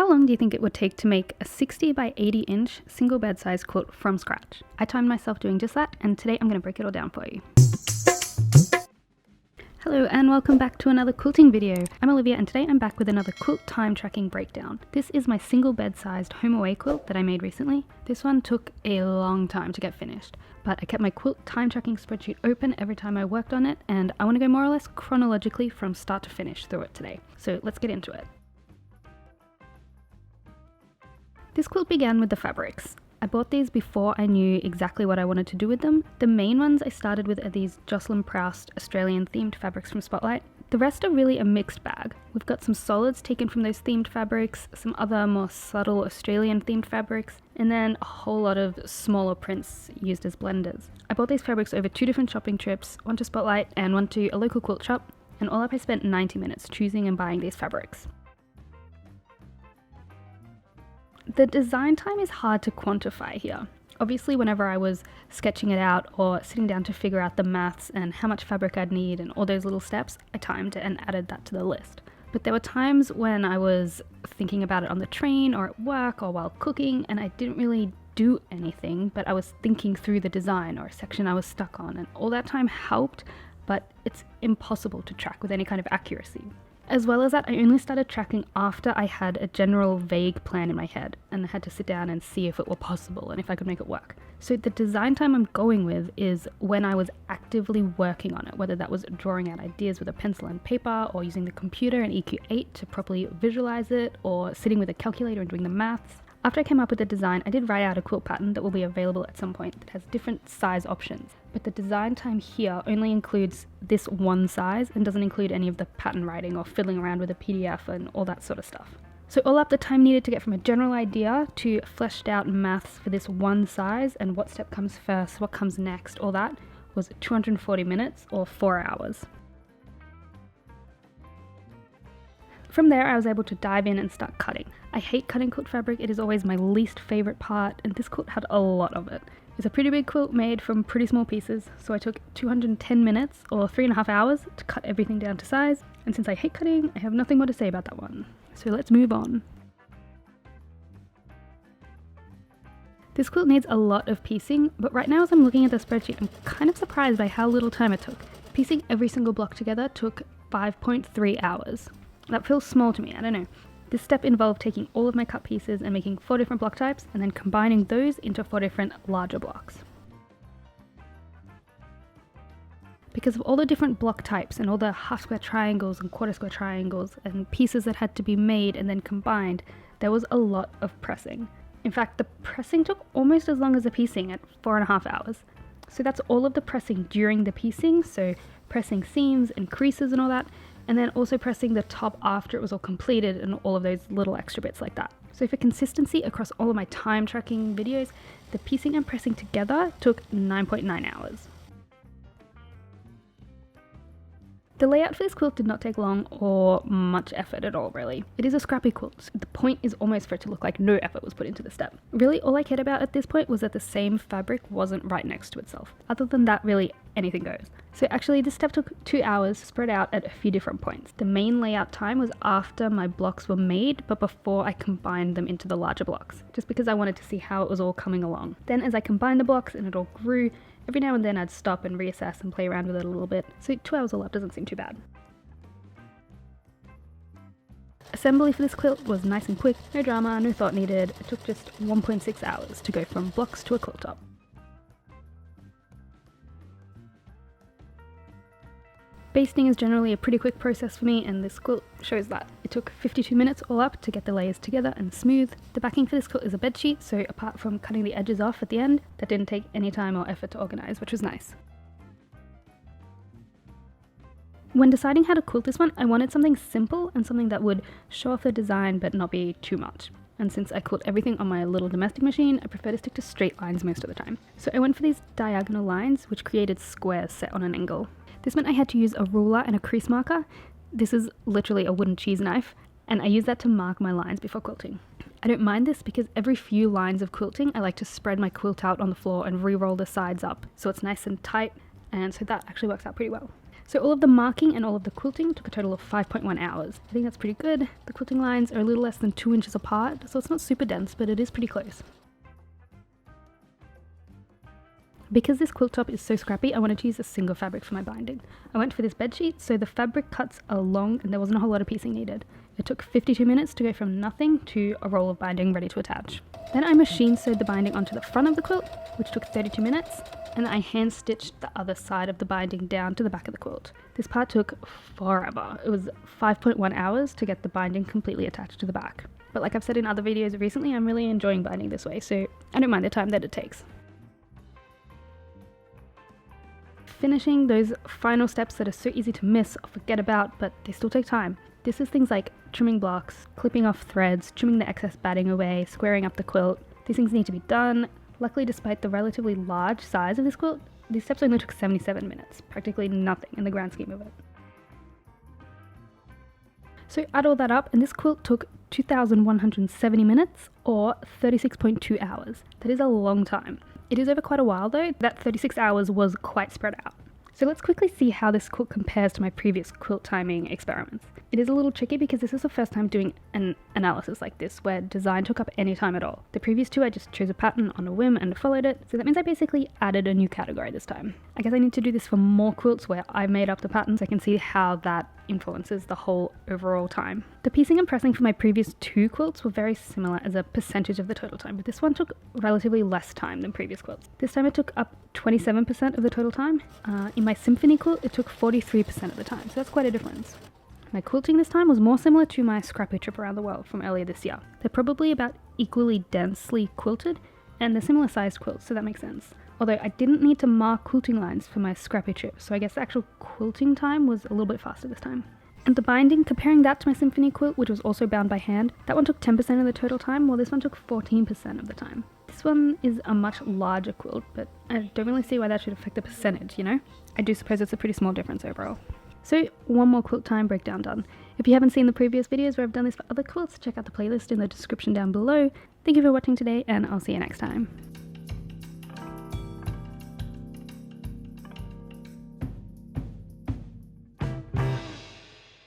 How long do you think it would take to make a 60 by 80 inch single bed size quilt from scratch? I timed myself doing just that, and today I'm going to break it all down for you. Hello and welcome back to another quilting video. I'm Olivia and today I'm back with another quilt time tracking breakdown. This is my single bed sized home away quilt that I made recently. This one took a long time to get finished, but I kept my quilt time tracking spreadsheet open every time I worked on it, and I want to go more or less chronologically from start to finish through it today. So let's get into it. This quilt began with the fabrics. I bought these before I knew exactly what I wanted to do with them. The main ones I started with are these Jocelyn Proust Australian themed fabrics from Spotlight. The rest are really a mixed bag. We've got some solids taken from those themed fabrics, some other more subtle Australian themed fabrics, and then a whole lot of smaller prints used as blenders. I bought these fabrics over 2 different shopping trips, one to Spotlight and one to a local quilt shop, and all up I spent 90 minutes choosing and buying these fabrics. The design time is hard to quantify here. Obviously, whenever I was sketching it out or sitting down to figure out the maths and how much fabric I'd need and all those little steps, I timed it and added that to the list. But there were times when I was thinking about it on the train or at work or while cooking and I didn't really do anything, but I was thinking through the design or a section I was stuck on, and all that time helped, but it's impossible to track with any kind of accuracy. As well as that, I only started tracking after I had a general vague plan in my head and I had to sit down and see if it were possible and if I could make it work. So the design time I'm going with is when I was actively working on it, whether that was drawing out ideas with a pencil and paper or using the computer and EQ8 to properly visualize it or sitting with a calculator and doing the maths. After I came up with the design, I did write out a quilt pattern that will be available at some point that has different size options. But the design time here only includes this one size and doesn't include any of the pattern writing or fiddling around with a PDF and all that sort of stuff. So all up, the time needed to get from a general idea to fleshed out maths for this one size and what step comes first, what comes next, all that was 240 minutes or 4 hours. From there, I was able to dive in and start cutting. I hate cutting quilt fabric, it is always my least favorite part, and this quilt had a lot of it. It's a pretty big quilt made from pretty small pieces, so I took 210 minutes or 3.5 hours to cut everything down to size, and since I hate cutting, I have nothing more to say about that one. So let's move on. This quilt needs a lot of piecing, but right now as I'm looking at the spreadsheet, I'm kind of surprised by how little time it took. Piecing every single block together took 5.3 hours. That feels small to me, I don't know. This step involved taking all of my cut pieces and making 4 different block types and then combining those into 4 different larger blocks. Because of all the different block types and all the half square triangles and quarter square triangles and pieces that had to be made and then combined, there was a lot of pressing. In fact, the pressing took almost as long as the piecing at 4.5 hours. So that's all of the pressing during the piecing, so pressing seams and creases and all that, and then also pressing the top after it was all completed and all of those little extra bits like that. So for consistency across all of my time tracking videos, the piecing and pressing together took 9.9 hours. The layout for this quilt did not take long or much effort at all, really. It is a scrappy quilt, so the point is almost for it to look like no effort was put into the step. Really, all I cared about at this point was that the same fabric wasn't right next to itself. Other than that, really, anything goes. So actually, this step took 2 hours spread out at a few different points. The main layout time was after my blocks were made, but before I combined them into the larger blocks, just because I wanted to see how it was all coming along. Then as I combined the blocks and it all grew, every now and then I'd stop and reassess and play around with it a little bit, so 2 hours all up doesn't seem too bad. Assembly for this quilt was nice and quick, no drama, no thought needed. It took just 1.6 hours to go from blocks to a quilt top. Basting is generally a pretty quick process for me, and this quilt shows that. It took 52 minutes all up to get the layers together and smooth. The backing for this quilt is a bed sheet, so apart from cutting the edges off at the end, that didn't take any time or effort to organize, which was nice. When deciding how to quilt this one, I wanted something simple and something that would show off the design but not be too much. And since I quilt everything on my little domestic machine, I prefer to stick to straight lines most of the time. So I went for these diagonal lines, which created squares set on an angle. This meant I had to use a ruler and a crease marker. This is literally a wooden cheese knife, and I use that to mark my lines before quilting. I don't mind this because every few lines of quilting, I like to spread my quilt out on the floor and re-roll the sides up so it's nice and tight, and so that actually works out pretty well. So all of the marking and all of the quilting took a total of 5.1 hours. I think that's pretty good. The quilting lines are a little less than 2 inches apart, so it's not super dense, but it is pretty close. Because this quilt top is so scrappy, I wanted to use a single fabric for my binding. I went for this bedsheet, so the fabric cuts are long and there wasn't a whole lot of piecing needed. It took 52 minutes to go from nothing to a roll of binding ready to attach. Then I machine sewed the binding onto the front of the quilt, which took 32 minutes, and then I hand stitched the other side of the binding down to the back of the quilt. This part took forever. It was 5.1 hours to get the binding completely attached to the back. But like I've said in other videos recently, I'm really enjoying binding this way, so I don't mind the time that it takes. Finishing those final steps that are so easy to miss or forget about, but they still take time. This is things like trimming blocks, clipping off threads, trimming the excess batting away, squaring up the quilt. These things need to be done. Luckily, despite the relatively large size of this quilt, these steps only took 77 minutes, practically nothing in the grand scheme of it. So add all that up, and this quilt took 2,170 minutes or 36.2 hours. That is a long time. It is over quite a while though. That 36 hours was quite spread out. So let's quickly see how this quilt compares to my previous quilt timing experiments. It is a little tricky because this is the first time doing an analysis like this where design took up any time at all. The previous two I just chose a pattern on a whim and followed it, so that means I basically added a new category this time. I guess I need to do this for more quilts where I made up the patterns. I can see how that influences the whole overall time. The piecing and pressing for my previous two quilts were very similar as a percentage of the total time, but this one took relatively less time than previous quilts. This time it took up 27% of the total time. In my symphony quilt it took 43% of the time, so that's quite a difference. My quilting this time was more similar to my scrappy trip around the world from earlier this year. They're probably about equally densely quilted, and they're similar sized quilts, so that makes sense. Although I didn't need to mark quilting lines for my scrappy trip, so I guess the actual quilting time was a little bit faster this time. And the binding, comparing that to my symphony quilt, which was also bound by hand, that one took 10% of the total time, while this one took 14% of the time. This one is a much larger quilt, but I don't really see why that should affect the percentage, you know? I do suppose it's a pretty small difference overall. So one more quilt time breakdown done. If you haven't seen the previous videos where I've done this for other quilts, check out the playlist in the description down below. Thank you for watching today, and I'll see you next time.